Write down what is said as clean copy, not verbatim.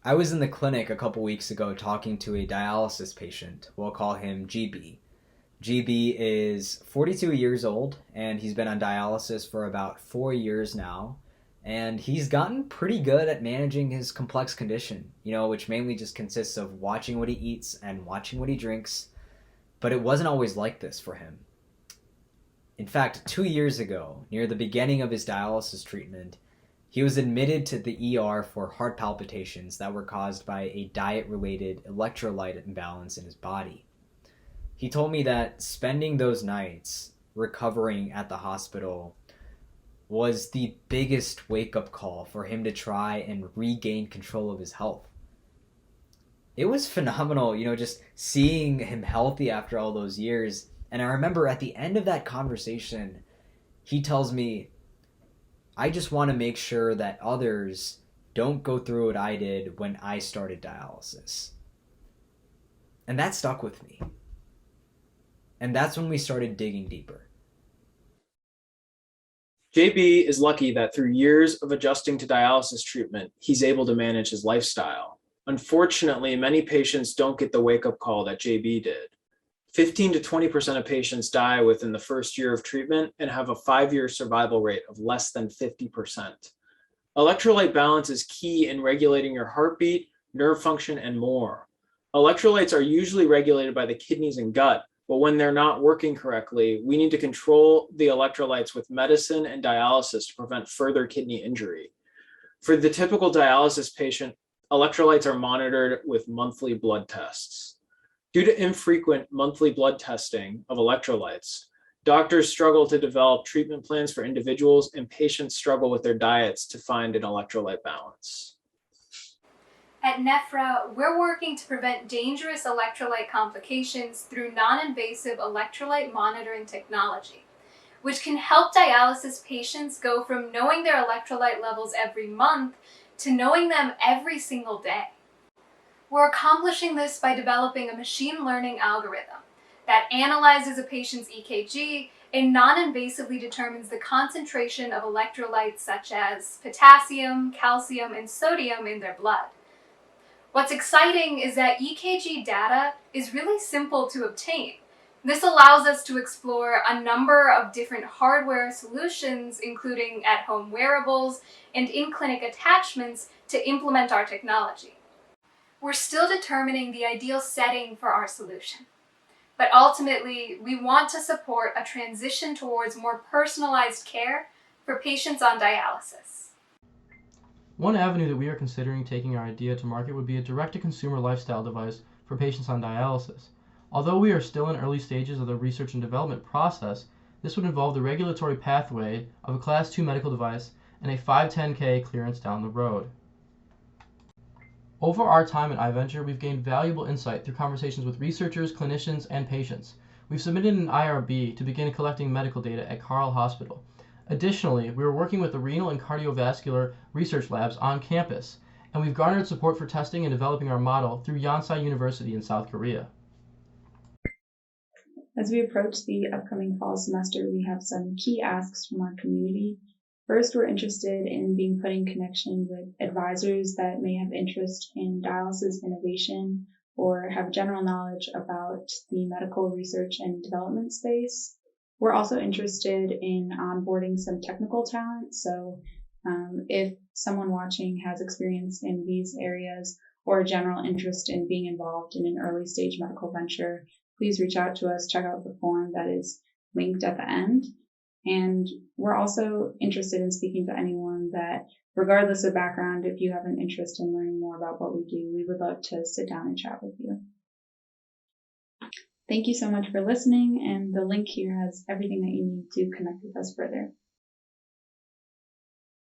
I was in the clinic a couple weeks ago talking to a dialysis patient. We'll call him GB. GB is 42 years old and he's been on dialysis for about 4 years now. And he's gotten pretty good at managing his complex condition, which mainly just consists of watching what he eats and watching what he drinks. But it wasn't always like this for him. In fact, 2 years ago, near the beginning of his dialysis treatment, he was admitted to the ER for heart palpitations that were caused by a diet-related electrolyte imbalance in his body. He told me that spending those nights recovering at the hospital was the biggest wake-up call for him to try and regain control of his health. It was phenomenal, just seeing him healthy after all those years. And I remember at the end of that conversation, he tells me, I just want to make sure that others don't go through what I did when I started dialysis. And that stuck with me. And that's when we started digging deeper. JB is lucky that through years of adjusting to dialysis treatment, he's able to manage his lifestyle. Unfortunately, many patients don't get the wake-up call that JB did. 15 to 20% of patients die within the first year of treatment and have a 5-year survival rate of less than 50%. Electrolyte balance is key in regulating your heartbeat, nerve function, and more. Electrolytes are usually regulated by the kidneys and gut, but when they're not working correctly, we need to control the electrolytes with medicine and dialysis to prevent further kidney injury. For the typical dialysis patient, electrolytes are monitored with monthly blood tests. Due to infrequent monthly blood testing of electrolytes, doctors struggle to develop treatment plans for individuals, and patients struggle with their diets to find an electrolyte balance. At Nephra, we're working to prevent dangerous electrolyte complications through non-invasive electrolyte monitoring technology, which can help dialysis patients go from knowing their electrolyte levels every month to knowing them every single day. We're accomplishing this by developing a machine learning algorithm that analyzes a patient's EKG and non-invasively determines the concentration of electrolytes such as potassium, calcium, and sodium in their blood. What's exciting is that EKG data is really simple to obtain. This allows us to explore a number of different hardware solutions, including at-home wearables and in-clinic attachments, to implement our technology. We're still determining the ideal setting for our solution, but ultimately, we want to support a transition towards more personalized care for patients on dialysis. One avenue that we are considering taking our idea to market would be a direct-to-consumer lifestyle device for patients on dialysis. Although we are still in early stages of the research and development process, this would involve the regulatory pathway of a Class 2 medical device and a 510(k) clearance down the road. Over our time at iVenture, we've gained valuable insight through conversations with researchers, clinicians, and patients. We've submitted an IRB to begin collecting medical data at Carle Hospital. Additionally, we are working with the renal and cardiovascular research labs on campus, and we've garnered support for testing and developing our model through Yonsei University in South Korea. As we approach the upcoming fall semester, we have some key asks from our community. First, we're interested in being put in connection with advisors that may have interest in dialysis innovation or have general knowledge about the medical research and development space. We're also interested in onboarding some technical talent. So if someone watching has experience in these areas or a general interest in being involved in an early stage medical venture, please reach out to us. Check out the form that is linked at the end. And we're also interested in speaking to anyone that, regardless of background, if you have an interest in learning more about what we do, we would love to sit down and chat with you. Thank you so much for listening, and the link here has everything that you need to connect with us further.